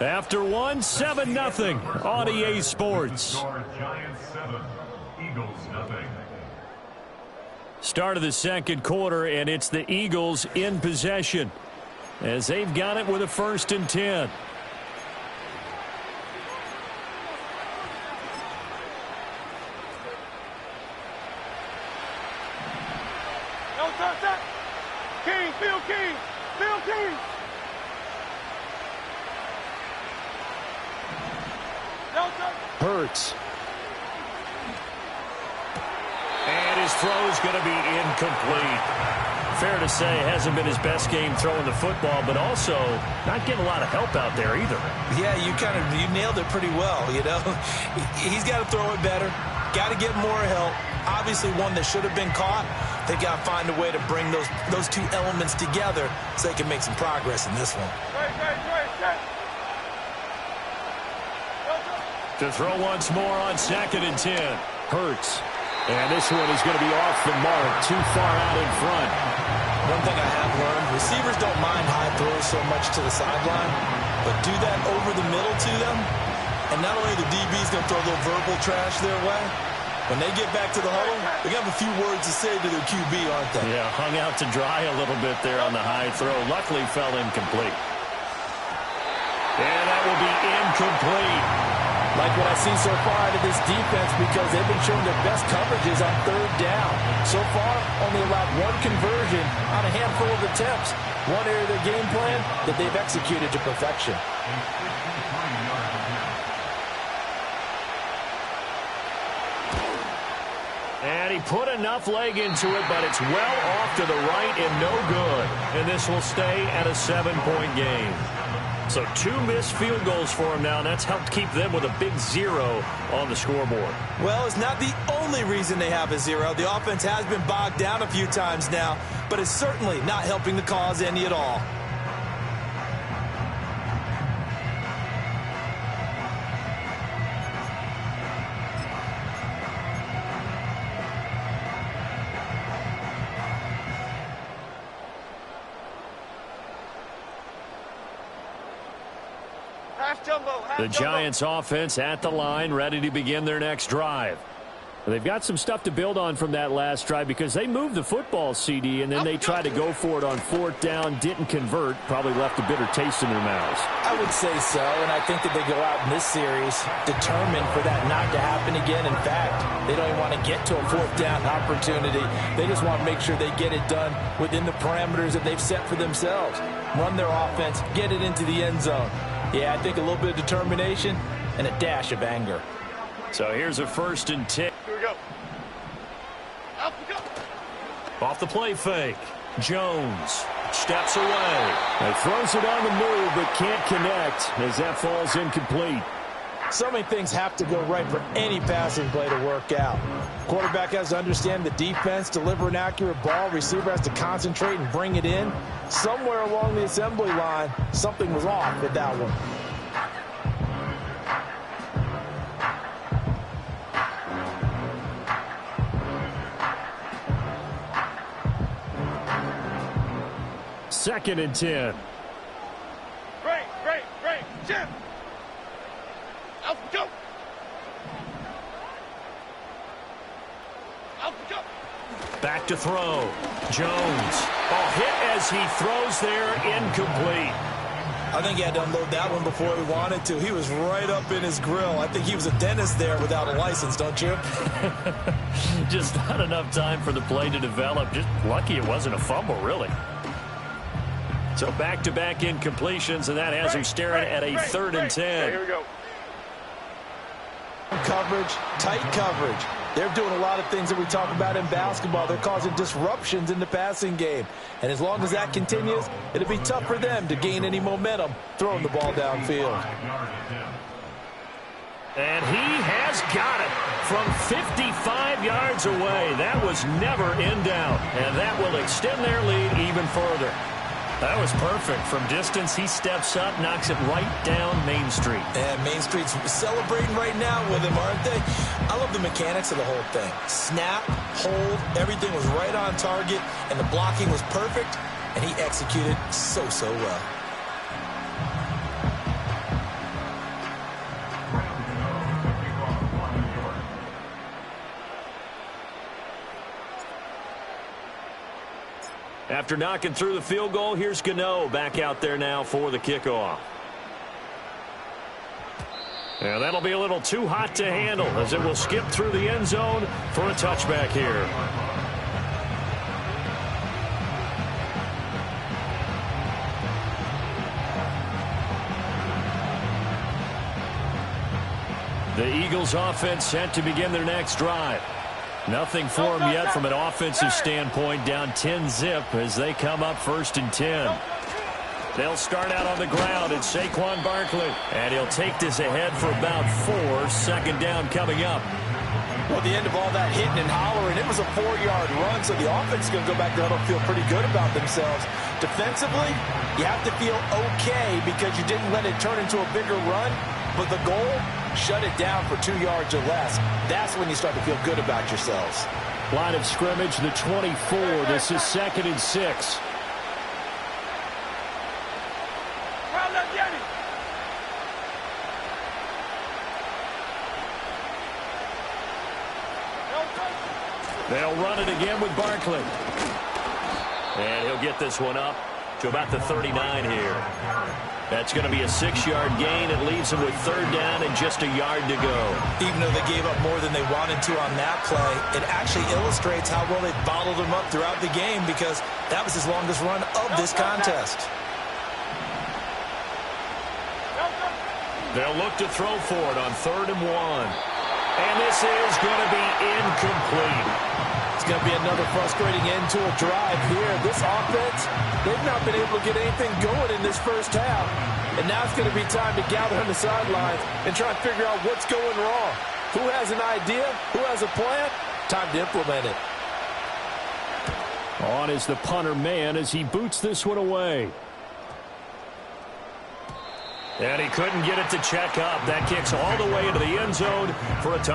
After one, 7-0 on EA Sports. Giants 7, Eagles nothing. Start of the second quarter, and it's the Eagles in possession as they've got it with a 1st and 10. Hurts. And his throw is going to be incomplete. Fair to say, hasn't been his best game throwing the football, but also not getting a lot of help out there either. Yeah, you nailed it pretty well, you know. He's got to throw it better. Got to get more help. Obviously one that should have been caught. They've got to find a way to bring those two elements together so they can make some progress in this one. To throw once more on 2nd and 10. Hurts. And this one is going to be off the mark, too far out in front. One thing I have learned, receivers don't mind high throws so much to the sideline, but do that over the middle to them, and not only the DB's going to throw a little verbal trash their way, when they get back to the huddle, they're going to have a few words to say to their QB, aren't they? Yeah, hung out to dry a little bit there on the high throw. Luckily fell incomplete. And that will be incomplete. Like what I've seen so far out of this defense because they've been showing their best coverages on 3rd down. So far, only allowed one conversion on a handful of attempts. One area of their game plan that they've executed to perfection. And he put enough leg into it, but it's well off to the right and no good. And this will stay at a 7-point game. So 2 missed field goals for him now, and that's helped keep them with a big 0 on the scoreboard. Well, it's not the only reason they have a 0. The offense has been bogged down a few times now, but it's certainly not helping the cause any at all. The Giants offense at the line, ready to begin their next drive. They've got some stuff to build on from that last drive because they moved the football, CD, and then they tried to go for it on 4th down, didn't convert, probably left a bitter taste in their mouths. I would say so, and I think that they go out in this series determined for that not to happen again. In fact, they don't even want to get to a 4th down opportunity. They just want to make sure they get it done within the parameters that they've set for themselves. Run their offense, get it into the end zone. Yeah, I think a little bit of determination and a dash of anger. So here's a 1st and 10. Here we go. Out we go. Off the play fake. Jones steps away. He throws it on the move but can't connect as that falls incomplete. So many things have to go right for any passing play to work out. Quarterback has to understand the defense, deliver an accurate ball. Receiver has to concentrate and bring it in. Somewhere along the assembly line, something was off with that one. Second and 10. Great, Jim. Out we go. Out we go. Back to throw. Jones. Hit as he throws there, incomplete. I think he had to unload that one before he wanted to. He was right up in his grill. I think he was a dentist there without a license, don't you? Just not enough time for the play to develop. Just lucky it wasn't a fumble, really. So back-to-back incompletions, and that has him staring at a 3rd and 10. Here we go. Coverage, tight coverage. They're doing a lot of things that we talk about in basketball. They're causing disruptions in the passing game. And as long as that continues, it'll be tough for them to gain any momentum throwing the ball downfield. And he has got it from 55 yards away. That was never in doubt. And that will extend their lead even further. That was perfect. From distance, he steps up, knocks it right down Main Street. And Main Street's celebrating right now with him, aren't they? I love the mechanics of the whole thing. Snap, hold, everything was right on target, and the blocking was perfect, and he executed so well. After knocking through the field goal, here's Gano back out there now for the kickoff. And that'll be a little too hot to handle as it will skip through the end zone for a touchback here. The Eagles offense set to begin their next drive. Nothing for them yet from an offensive standpoint, down 10-zip as they come up 1st and 10. They'll start out on the ground. It's Saquon Barkley. And he'll take this ahead for about 4. 2nd down coming up. Well, the end of all that hitting and hollering, it was a 4-yard run, so the offense is going to go back there and feel pretty good about themselves. Defensively, you have to feel okay because you didn't let it turn into a bigger run, but the goal, shut it down for 2 yards or less. That's when you start to feel good about yourselves. Line of scrimmage, the 24. This is 2nd and 6. They'll run it again with Barkley. And he'll get this one up to about the 39 here. That's going to be a 6-yard gain. It leaves them with 3rd down and just a yard to go. Even though they gave up more than they wanted to on that play, it actually illustrates how well they bottled them up throughout the game because that was his longest run of this contest. They'll look to throw for it on 3rd and 1. And this is going to be incomplete. It's going to be another frustrating end to a drive here. This offense, they've not been able to get anything going in this first half. And now it's going to be time to gather on the sidelines and try and figure out what's going wrong. Who has an idea? Who has a plan? Time to implement it. On is the punter man as he boots this one away. And he couldn't get it to check up. That kicks all the way into the end zone for a touchdown.